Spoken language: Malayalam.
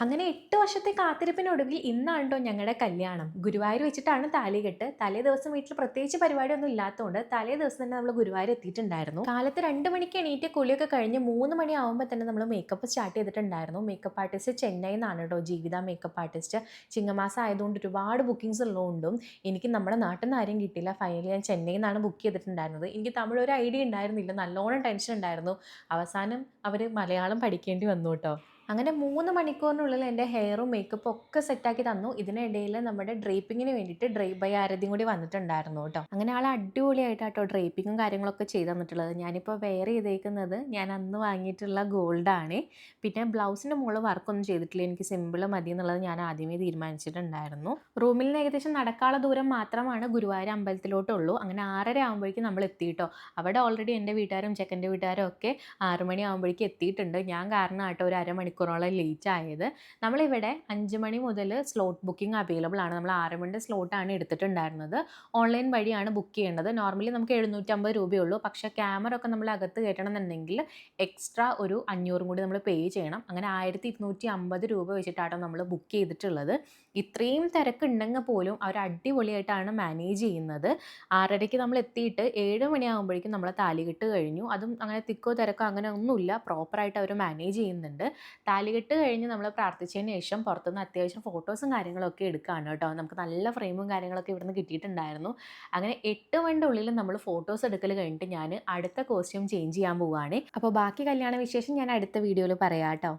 അങ്ങനെ 8 വർഷത്തെ കാത്തിരിപ്പിനൊടുവിൽ ഇന്നാണ് ട്ടോ ഞങ്ങളുടെ കല്യാണം. ഗുരുവായൂർ വെച്ചിട്ടാണ് താലികെട്ട്. തലേദിവസം വീട്ടിൽ പ്രത്യേകിച്ച് പരിപാടിയൊന്നും ഇല്ലാത്തതുകൊണ്ട് തലേദിവസം തന്നെ നമ്മൾ ഗുരുവായൂർ എത്തിയിട്ടുണ്ടായിരുന്നു. കാലത്ത് 2 മണിക്ക് എണീറ്റ് കുളിയൊക്കെ കഴിഞ്ഞ് 3 മണിയാവുമ്പോൾ തന്നെ നമ്മൾ മേക്കപ്പ് സ്റ്റാർട്ട് ചെയ്തിട്ടുണ്ടായിരുന്നു. മേക്കപ്പ് ആർട്ടിസ്റ്റ് ചെന്നൈയിൽ നിന്നാണ് ട്ടോ, ജീവിത മേക്കപ്പ് ആർട്ടിസ്റ്റ്. ചിങ്ങമാസം ആയതുകൊണ്ട് ഒരുപാട് ബുക്കിംഗ്സ് ഉള്ളതുകൊണ്ടും എനിക്ക് നമ്മുടെ നാട്ടിൽ നിന്ന് ആരെയും കിട്ടിയില്ല. ഫൈനലി ഞാൻ ചെന്നൈയിൽ നിന്നാണ് ബുക്ക് ചെയ്തിട്ടുണ്ടായിരുന്നത്. എനിക്ക് തമിഴ് ഒരു ഐഡിയ ഉണ്ടായിരുന്നില്ല. നല്ലോണം ടെൻഷൻ ഉണ്ടായിരുന്നു. അവസാനം അവർ മലയാളം പഠിക്കേണ്ടി വന്നു ട്ടോ. അങ്ങനെ 3 മണിക്കൂറിനുള്ളിൽ എൻ്റെ ഹെയറും മേക്കപ്പും ഒക്കെ സെറ്റാക്കി തന്നു. ഇതിനിടയിൽ നമ്മുടെ ഡ്രേപ്പിങ്ങിന് വേണ്ടിയിട്ട് ഡ്രേപ്പ് ബൈ ആരതിയും കൂടി വന്നിട്ടുണ്ടായിരുന്നു കേട്ടോ. അങ്ങനെ ആൾ അടിപൊളിയായിട്ടാട്ടോ ഡ്രേപ്പിങ്ങും കാര്യങ്ങളൊക്കെ ചെയ്ത് തന്നിട്ടുള്ളത്. ഞാനിപ്പോൾ വെയർ ചെയ്തേക്കുന്നത് ഞാൻ അന്ന് വാങ്ങിയിട്ടുള്ള ഗോൾഡാണ്. പിന്നെ ബ്ലൗസിൻ്റെ മുകളിൽ വർക്കൊന്നും ചെയ്തിട്ടില്ല. എനിക്ക് സിമ്പിൾ മതി എന്നുള്ളത് ഞാൻ ആദ്യമേ തീരുമാനിച്ചിട്ടുണ്ടായിരുന്നു. റൂമിൽ നിന്ന് ഏകദേശം നടക്കാനുള്ള ദൂരം മാത്രമാണ് ഗുരുവായൂർ അമ്പലത്തിലോട്ടുള്ളൂ. അങ്ങനെ 6:30 ആകുമ്പോഴേക്കും നമ്മൾ എത്തിയിട്ടോ. അവിടെ ഓൾറെഡി എൻ്റെ വീട്ടുകാരും ചെക്കൻ്റെ വീട്ടുകാരും ഒക്കെ 6 മണി ആകുമ്പോഴേക്കും എത്തിയിട്ടുണ്ട്. ഞാൻ കാരണം ആട്ടോ ഒരു അരമണിക്കൂറോളം ലേറ്റ് ആയത്. നമ്മളിവിടെ 5 മണി മുതൽ സ്ലോട്ട് ബുക്കിംഗ് അവൈലബിൾ ആണ്. നമ്മൾ 6 മണിൻ്റെ സ്ലോട്ടാണ് എടുത്തിട്ടുണ്ടായിരുന്നത്. ഓൺലൈൻ വഴിയാണ് ബുക്ക് ചെയ്യേണ്ടത്. നോർമലി നമുക്ക് 750 രൂപയുള്ളൂ. പക്ഷേ ക്യാമറ ഒക്കെ നമ്മൾ അകത്ത് കയറ്റണം എന്നുണ്ടെങ്കിൽ എക്സ്ട്രാ ഒരു 500 കൂടി നമ്മൾ പേ ചെയ്യണം. അങ്ങനെ 1250 രൂപ വെച്ചിട്ടാണ് നമ്മൾ ബുക്ക് ചെയ്തിട്ടുള്ളത്. ഇത്രയും തിരക്കുണ്ടെങ്കിൽ പോലും അവർ അടിപൊളിയായിട്ടാണ് മാനേജ് ചെയ്യുന്നത്. 6:30ക്ക് നമ്മൾ എത്തിയിട്ട് 7 മണിയാകുമ്പോഴേക്കും നമ്മളെ താലികെട്ട് കഴിഞ്ഞു. അതും അങ്ങനെ തിക്കോ തിരക്കോ അങ്ങനെ ഒന്നുമില്ല. പ്രോപ്പറായിട്ട് അവർ മാനേജ് ചെയ്യുന്നുണ്ട്. താലികെട്ട് കഴിഞ്ഞ് നമ്മൾ പ്രാർത്ഥിച്ചതിന് ശേഷം പുറത്തുനിന്ന് അത്യാവശ്യം ഫോട്ടോസും കാര്യങ്ങളൊക്കെ എടുക്കുകയാണ് കേട്ടോ. നമുക്ക് നല്ല ഫ്രെയിമും കാര്യങ്ങളൊക്കെ ഇവിടുന്ന് കിട്ടിയിട്ടുണ്ടായിരുന്നു. അങ്ങനെ 8 മണിൻ്റെ ഉള്ളിൽ നമ്മൾ ഫോട്ടോസ് എടുക്കൽ കഴിഞ്ഞിട്ട് ഞാൻ അടുത്ത കോസ്റ്റ്യൂം ചേഞ്ച് ചെയ്യാൻ പോവുകയാണ്. അപ്പോൾ ബാക്കി കല്യാണ വിശേഷം ഞാൻ അടുത്ത വീഡിയോയിൽ പറയാം കേട്ടോ.